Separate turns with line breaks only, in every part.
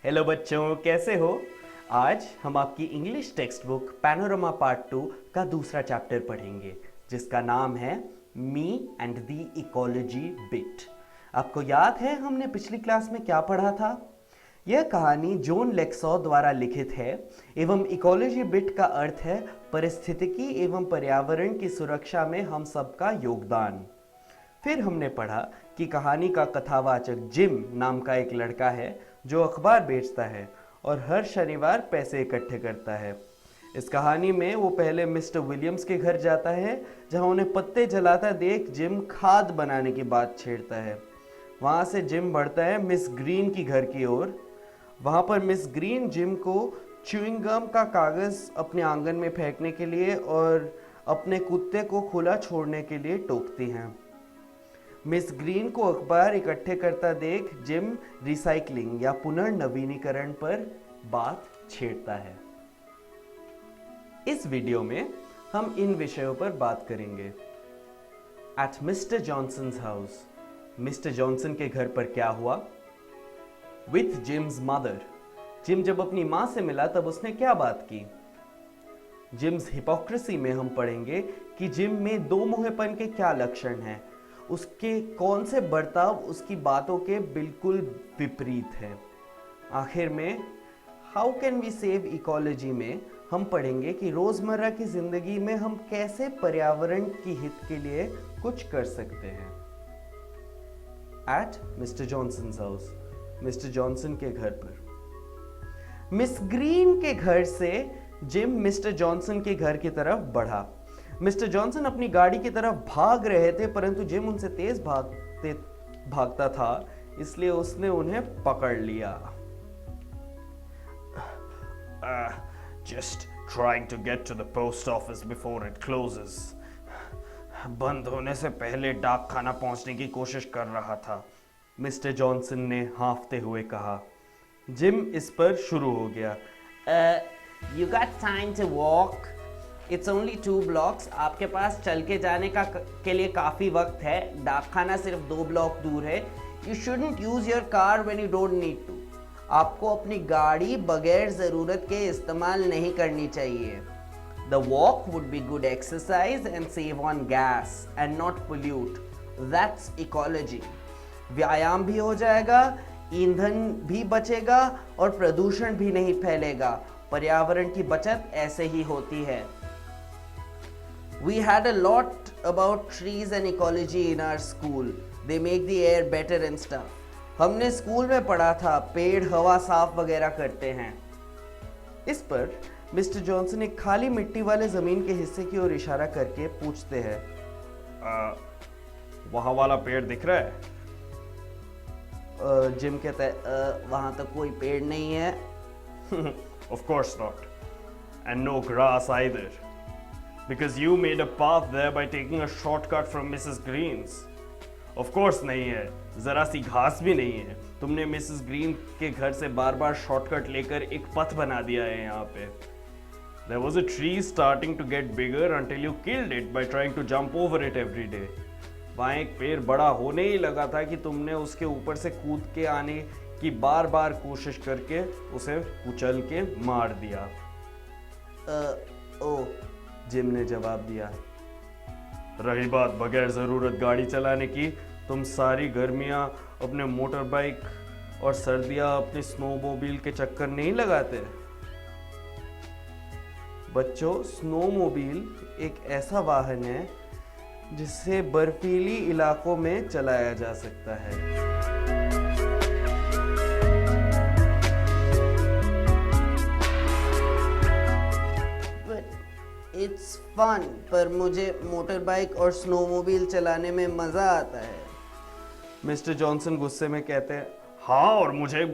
Hello बच्चों, कैसे हो। आज हम आपकी English text book panorama part 2 का दूसरा चैप्टर पढ़ेंगे, जिसका नाम है me and the ecology bit. आपको याद है हमने पिछली क्लास में क्या पढ़ा था? यह कहानी जॉन लेक्सॉ द्वारा लिखित है एवं इकोलॉजी बिट का अर्थ है पारिस्थितिकी एवं पर्यावरण की सुरक्षा में हम सबका योगदान। फिर हमने पढ़ा कि कहानी का कथावाचक जिम नाम का एक लड़का है जो अखबार बेचता है और हर शनिवार पैसे इकट्ठे करता है। इस कहानी में वो पहले मिस्टर विलियम्स के घर जाता है, जहां उन्हें पत्ते जलाता देख जिम खाद बनाने की बात छेड़ता है। वहां से जिम बढ़ता है मिस ग्रीन की घर की ओर। वहां पर मिस ग्रीन जिम को च्युइंग गम का कागज अपने आंगन में फेंकने के लिए और अपने कुत्ते को खुला छोड़ने के लिए टोकती हैं। मिस ग्रीन को अखबार इकट्ठे करता देख जिम रिसाइकलिंग या पुनर्नवीनीकरण पर बात छेड़ता है। इस वीडियो में हम इन विषयों पर बात करेंगे। At mister Johnson's house, mister Johnson के घर पर क्या हुआ। विथ जिम्स मदर, जिम जब अपनी मां से मिला तब उसने क्या बात की। जिम्स हिपोक्रेसी में हम पढ़ेंगे कि जिम में दो मुहेपन के क्या लक्षण हैं, उसके कौन से बर्ताव उसकी बातों के बिल्कुल विपरीत हैं। आखिर में how can we save ecology में हम पढ़ेंगे कि रोजमर्रा की जिंदगी में हम कैसे पर्यावरण की हित के लिए कुछ कर सकते हैं। At mister Johnson's house, mister Johnson के घर पर। मिस ग्रीन के घर से जिम मिस्टर जॉनसन के घर की तरफ बढ़ा। मिस्टर जॉनसन अपनी गाड़ी की तरफ भाग रहे थे, परंतु जिम उनसे तेज भागता था, इसलिए उसने उन्हें पकड़ लिया।
Just trying to get to the post office before it closes. बंद होने से पहले डाक खाना पहुंचने की कोशिश कर रहा था,
मिस्टर जॉनसन ने हाँफते हुए कहा। जिम इस पर शुरू हो गया।
You got time to walk? It's only 2 blocks. आपके पास चल के जाने के लिए काफ़ी वक्त है। डाकखाना सिर्फ 2 ब्लॉक दूर है। You shouldn't use your car when you don't need to. आपको अपनी गाड़ी बगैर ज़रूरत के इस्तेमाल नहीं करनी चाहिए। The walk would be good exercise and save on gas and not pollute. That's ecology. व्यायाम भी हो जाएगा, ईंधन भी बचेगा और प्रदूषण भी नहीं फैलेगा। पर्यावरण की बचत ऐसे ही होती है। We had a lot about trees and ecology in our school. They make the air better and stuff. हमने स्कूल में पढ़ा था पेड़ हवा साफ वगैरह करते हैं। इस पर मिस्टर जॉनसन एक खाली मिट्टी वाले जमीन के हिस्से की ओर इशारा करके पूछते हैं,
वहां वाला पेड़ दिख रहा है?
जिम कहता है वहां तक कोई पेड़ नहीं है।
Of course not. And no grass either. Because you made a path there by taking a shortcut from Mrs. Green's. Of course नहीं है, जरा सी घास भी नहीं है। तुमने मिसेस ग्रीन के घर से बार बार शॉर्टकट लेकर एक पथ बना दिया है यहाँ पे। There was a tree starting to get bigger until you killed it by trying to jump over it every day. वहाँ एक पेड़ बड़ा होने ही लगा था कि तुमने उसके ऊपर से कूद के आने की बार बार कोशिश करके उसे कुचल के मार दिया।
ओ,
जिम ने जवाब दिया।
रही बात बगैर ज़रूरत गाड़ी चलाने की, तुम सारी गर्मियाँ अपने मोटर बाइक और सर्दियाँ अपने स्नोमोबाइल के चक्कर नहीं लगाते?
बच्चों, स्नोमोबाइल एक ऐसा वाहन है जिससे बर्फीली इलाकों में चलाया जा सकता है।
इट्स फन, पर मुझे मोटर बाइक और स्नोमोबाइल चलाने में मज़ा आता है।
मिस्टर जॉनसन गुस्से में कहते हैं,
हाँ, और मुझे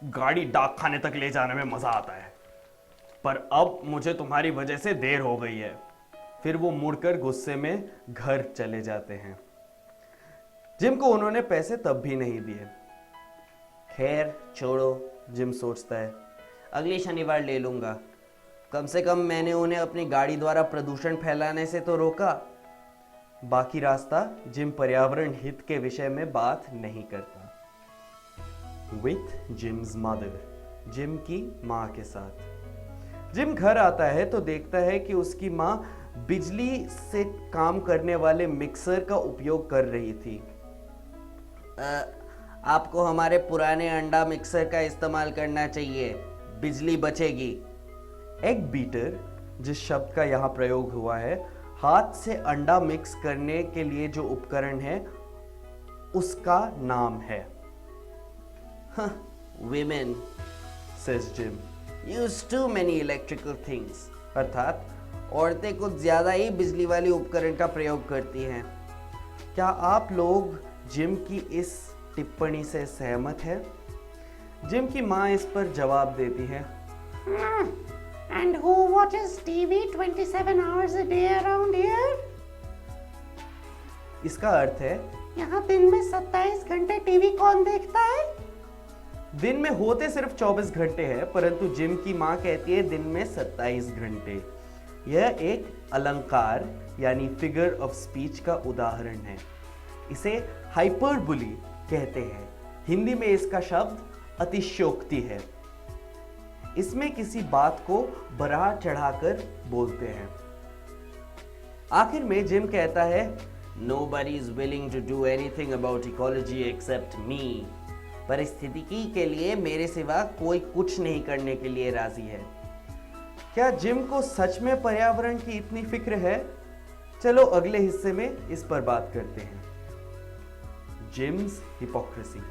गाड़ी डाक खाने तक ले जाने में मज़ा आता है, पर अब मुझे तुम्हारी वजह से देर हो गई है।
फिर वो मुड़कर गुस्से में घर चले जाते हैं। जिम को उन्होंने पैसे तब भी नहीं दिए।
खैर छोड़ो,
जिम सोचता है,
अगले शनिवार ले लूँगा। कम से कम मैंने उन्हें अपनी गाड़ी द्वारा प्रदूषण फैलाने से तो रोका।
बाकी रास्ता जिम पर्यावरण हित के विषय में बात नहीं करता। विथ जिम्स मदर, जिम की माँ के साथ। जिम घर आता है तो देखता है कि उसकी माँ बिजली से काम करने वाले मिक्सर का उपयोग कर रही थी।
आपको हमारे पुराने अंडा मिक्सर का इस्तेमाल करना चाहिए, बिजली बचेगी।
एग बीटर, जिस शब्द का यहाँ प्रयोग हुआ है, हाथ से अंडा मिक्स करने के लिए जो उपकरण है उसका नाम है।
Women
says Jim।
use too many electrical things।
अर्थात
औरतें कुछ ज्यादा ही बिजली वाले उपकरण का प्रयोग करती हैं।
क्या आप लोग जिम की इस टिप्पणी से सहमत हैं? जिम की माँ इस पर जवाब देती है,
And who watches TV 27 hours a day around here?
इसका अर्थ है
यहाँ दिन में 27 घंटे टीवी कौन देखता है?
दिन में होते सिर्फ 24 घंटे हैं, परंतु जिम की माँ कहती है दिन में 27 घंटे। यह एक अलंकार यानी फिगर ऑफ स्पीच का उदाहरण है। इसे हाइपरबोली कहते हैं। हिंदी में इसका शब्द अतिशयोक्ति है। इसमें किसी बात को बढ़ा चढ़ाकर बोलते हैं। आखिर में जिम कहता है,
Nobody is willing to do anything about ecology except me। परिस्थितिकी के लिए मेरे सिवा कोई कुछ नहीं करने के लिए राजी है।
क्या जिम को सच में पर्यावरण की इतनी फिक्र है? चलो अगले हिस्से में इस पर बात करते हैं। जिम्स हिपोक्रेसी,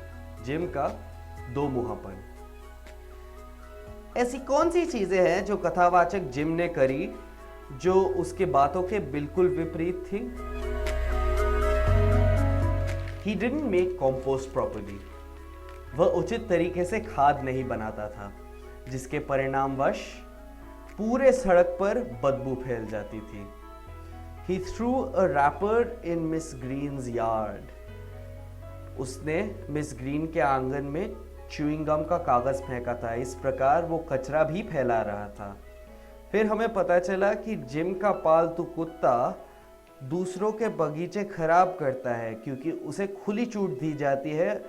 जिम का दो मुहापन। ऐसी कौन सी चीजें हैं जो कथावाचक जिम ने करी जो उसके बातों के बिल्कुल विपरीत थी? He didn't make compost properly। वह उचित तरीके से खाद नहीं बनाता था, जिसके परिणामवश पूरे सड़क पर बदबू फैल जाती थी। He threw a wrapper in Miss Green's yard। उसने मिस ग्रीन के आंगन में च्युइंग गम का कागज फेंका था। इस प्रकार वो कचरा भी फैला रहा था। फिर हमें पता चला कि जिम का पालतू कुत्ता दूसरों के बगीचे खराब करता है क्योंकि उसे खुली छूट दी जाती है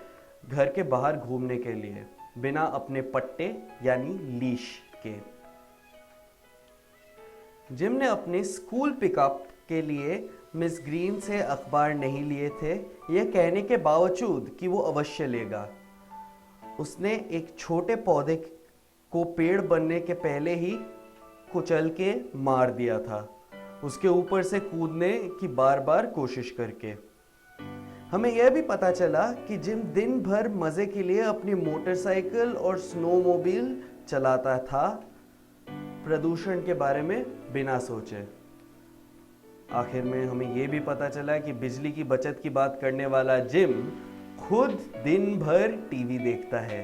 घर के बाहर घूमने के लिए बिना अपने पट्टे यानी लीश के। जिम ने अपने स्कूल पिकअप के लिए मिस ग्रीन से अखबार नहीं लिए थे, यह कहने के बावजूद कि वो अवश्य लेगा। उसने एक छोटे पौधे को पेड़ बनने के पहले ही कुचल के मार दिया था, उसके ऊपर से कूदने की बार बार कोशिश करके। हमें यह भी पता चला कि जिम दिन भर मजे के लिए अपनी मोटरसाइकिल और स्नोमोबाइल चलाता था, प्रदूषण के बारे में बिना सोचे। आखिर में हमें यह भी पता चला कि बिजली की बचत की बात करने वाला जिम खुद दिन भर टीवी देखता है।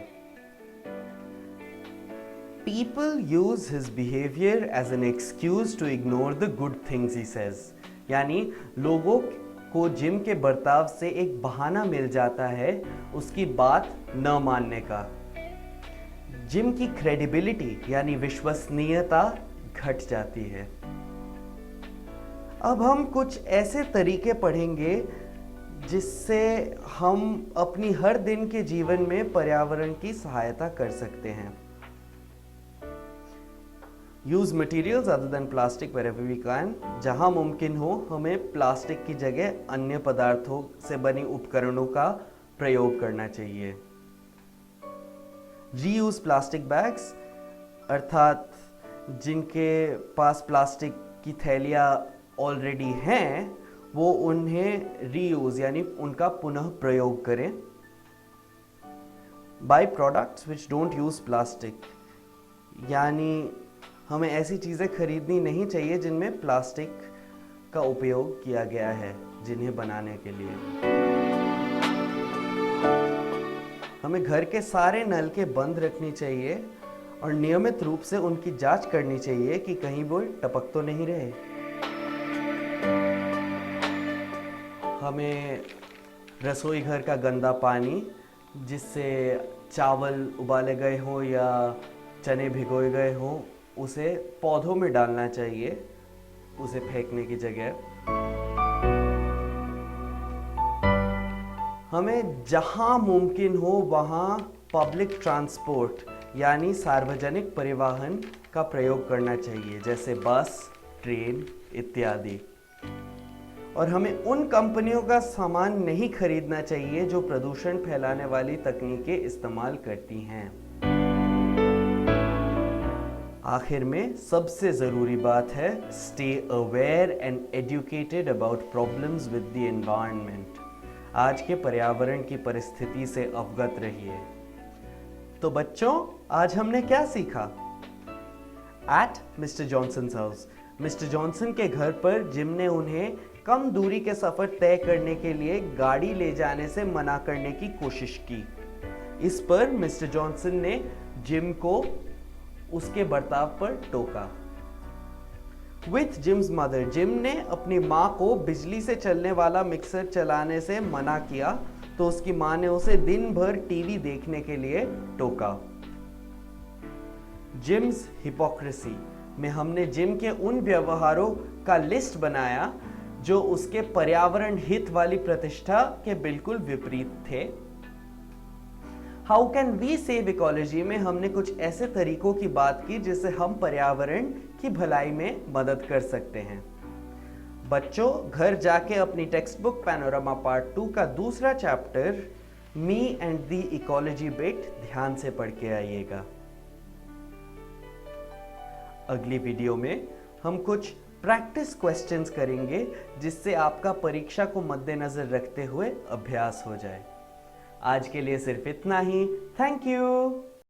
People use his behavior as an excuse to ignore the good things he says। यानी लोगों को जिम के बर्ताव से एक बहाना मिल जाता है उसकी बात न मानने का। जिम की क्रेडिबिलिटी यानी विश्वसनीयता घट जाती है। अब हम कुछ ऐसे तरीके पढ़ेंगे जिससे हम अपनी हर दिन के जीवन में पर्यावरण की सहायता कर सकते हैं। Use materials other than plastic wherever we can। जहां मुमकिन हो हमें प्लास्टिक की जगह अन्य पदार्थों से बनी उपकरणों का प्रयोग करना चाहिए। रीयूज प्लास्टिक बैग्स, अर्थात जिनके पास प्लास्टिक की थैलियाँ ऑलरेडी हैं वो उन्हें रीयूज यानी उनका पुनः प्रयोग करें। Buy products which don't use plastic, यानी हमें ऐसी चीज़ें खरीदनी नहीं चाहिए जिनमें प्लास्टिक का उपयोग किया गया है जिन्हें बनाने के लिए। हमें घर के सारे नल के बंद रखनी चाहिए और नियमित रूप से उनकी जांच करनी चाहिए कि कहीं वो टपक तो नहीं रहे। हमें रसोई घर का गंदा पानी जिससे चावल उबाले गए हों या चने भिगोए गए हों उसे पौधों में डालना चाहिए, उसे फेंकने की जगह। हमें जहां मुमकिन हो वहां पब्लिक ट्रांसपोर्ट यानी सार्वजनिक परिवहन का प्रयोग करना चाहिए, जैसे बस, ट्रेन इत्यादि। और हमें उन कंपनियों का सामान नहीं खरीदना चाहिए जो प्रदूषण फैलाने वाली तकनीकें इस्तेमाल करती हैं। आखिर में सबसे ज़रूरी बात है, stay aware and educated about problems with the environment. आज के पर्यावरण की परिस्थिति से अवगत रहिए। तो बच्चों, आज हमने क्या सीखा? At mister Johnson's house, mister Johnson के घर पर जिम ने उन्हें कम दूरी के सफ़र तय करने के लिए गाड़ी ले जाने से मना करने की कोशिश की। इस पर मिस्टर जॉनसन ने जिम को उसके बर्ताव पर टोका। विथ जिम्स मदर, जिम ने अपनी माँ को बिजली से चलने वाला मिक्सर चलाने से मना किया तो उसकी माँ ने उसे दिन भर टीवी देखने के लिए टोका। जिम्स हिपोक्रेसी में हमने जिम के उन व्यवहारों का लिस्ट बनाया जो उसके पर्यावरण हित वाली प्रतिष्ठा के बिल्कुल विपरीत थे। How can we save ecology में हमने कुछ ऐसे तरीकों की बात की जिससे हम पर्यावरण की भलाई में मदद कर सकते हैं। बच्चों, घर जाके अपनी टेक्स्ट बुक पैनोरामा पार्ट 2 का दूसरा chapter me and the ecology bit ध्यान से पढ़ के आइएगा। अगली वीडियो में हम कुछ प्रैक्टिस क्वेश्चंस करेंगे जिससे आपका परीक्षा को मद्देनजर रखते हुए अभ्यास हो जाए। आज के लिए सिर्फ इतना ही। Thank you.